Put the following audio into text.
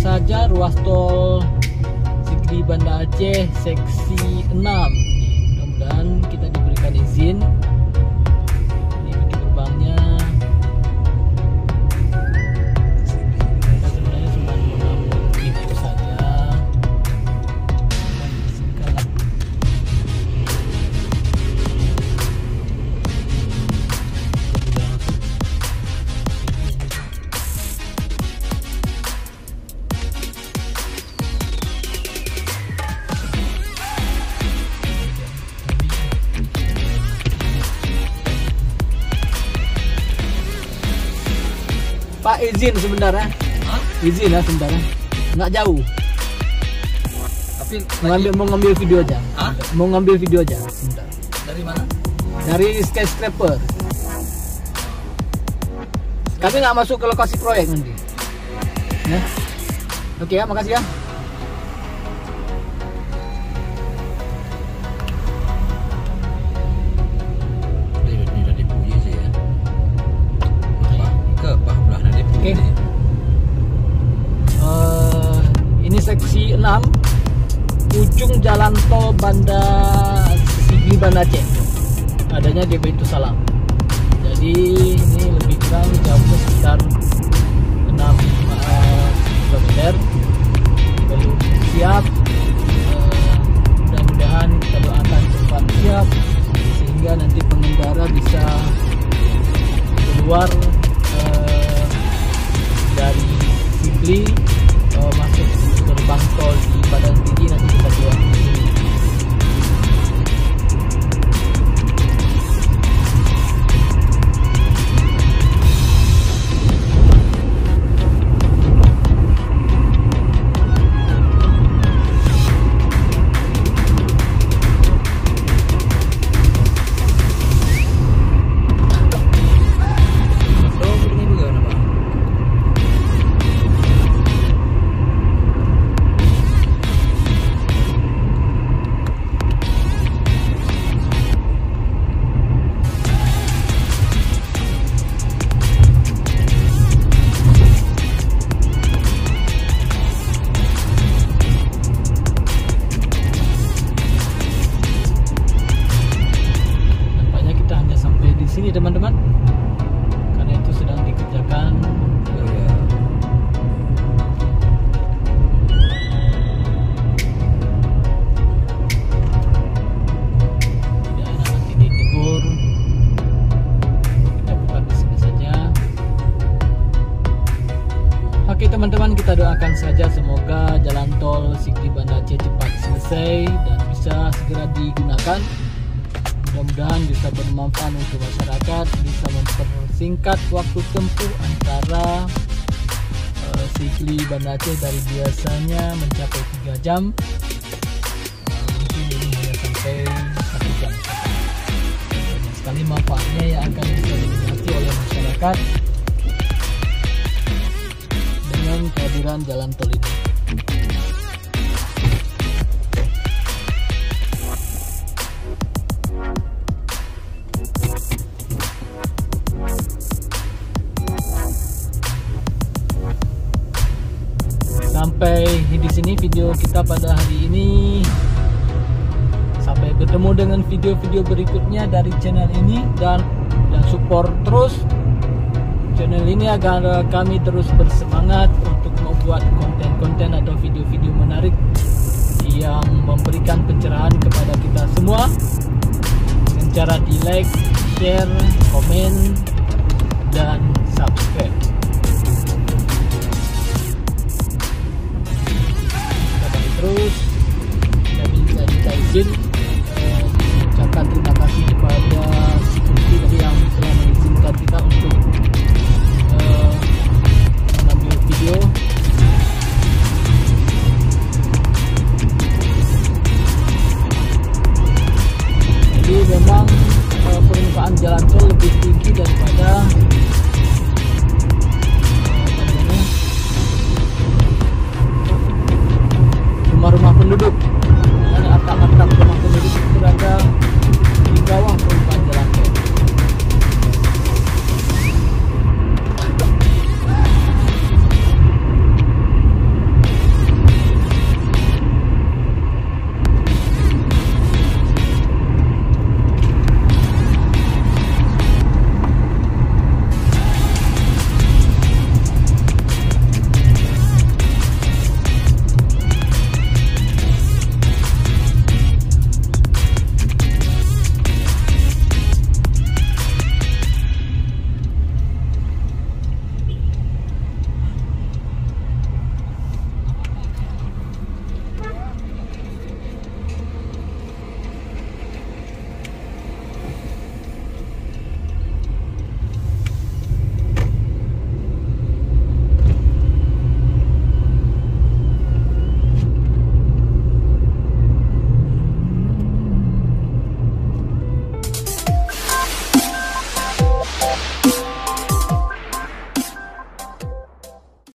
saja ruas tol Sigli Banda Aceh seksi 6. Mudah-mudahan kita diberikan izin. Ini pintu gerbangnya. Kita sebenarnya cuma mengambil pintu saja. Dan izinkanlah. Pak, izin sebentar ya. Hah? Izin ya sebentar ya. Nggak jauh. Tapi Mau ngambil video aja. Hah? Mau ngambil video aja sebentar. dari mana? Dari skyscraper. Kami nggak masuk ke lokasi proyek nanti. Ya. Oke ya, makasih ya. Ini udah dipuji sih ya. Ke belah dari Oke. Ini seksi 6 ujung jalan tol Banda Sigli Banda Aceh. Adanya di Baitu Salam. Jadi ini lebih kurang jauhnya sekitar 6 km. Belum siap. Mudah-mudahan kita doakan cepat siap sehingga nanti pengendara bisa keluar dari Sigli masuk gerbang tol di Padang Tinggi, nanti kita keluar di sini. Sini teman-teman, karena itu sedang dikerjakan. Tidak enak nanti ditegur. Kita buka di sini saja. Oke teman-teman, kita doakan saja semoga jalan tol Sigli Banda Aceh cepat selesai dan bisa segera digunakan. Mudah-mudahan bisa bermanfaat untuk masyarakat, bisa mempersingkat waktu tempuh antara Sigli Banda Aceh dari biasanya mencapai 3 jam. Mungkin ini hanya sampai 1 jam. Banyak sekali manfaatnya yang akan bisa dinikmati oleh masyarakat dengan kehadiran jalan tol ini. Sampai di sini video kita pada hari ini. Sampai bertemu dengan video-video berikutnya dari channel ini, dan support terus channel ini agar kami terus bersemangat untuk membuat konten-konten atau video-video menarik yang memberikan pencerahan kepada kita semua dengan cara di like, share, komen, dan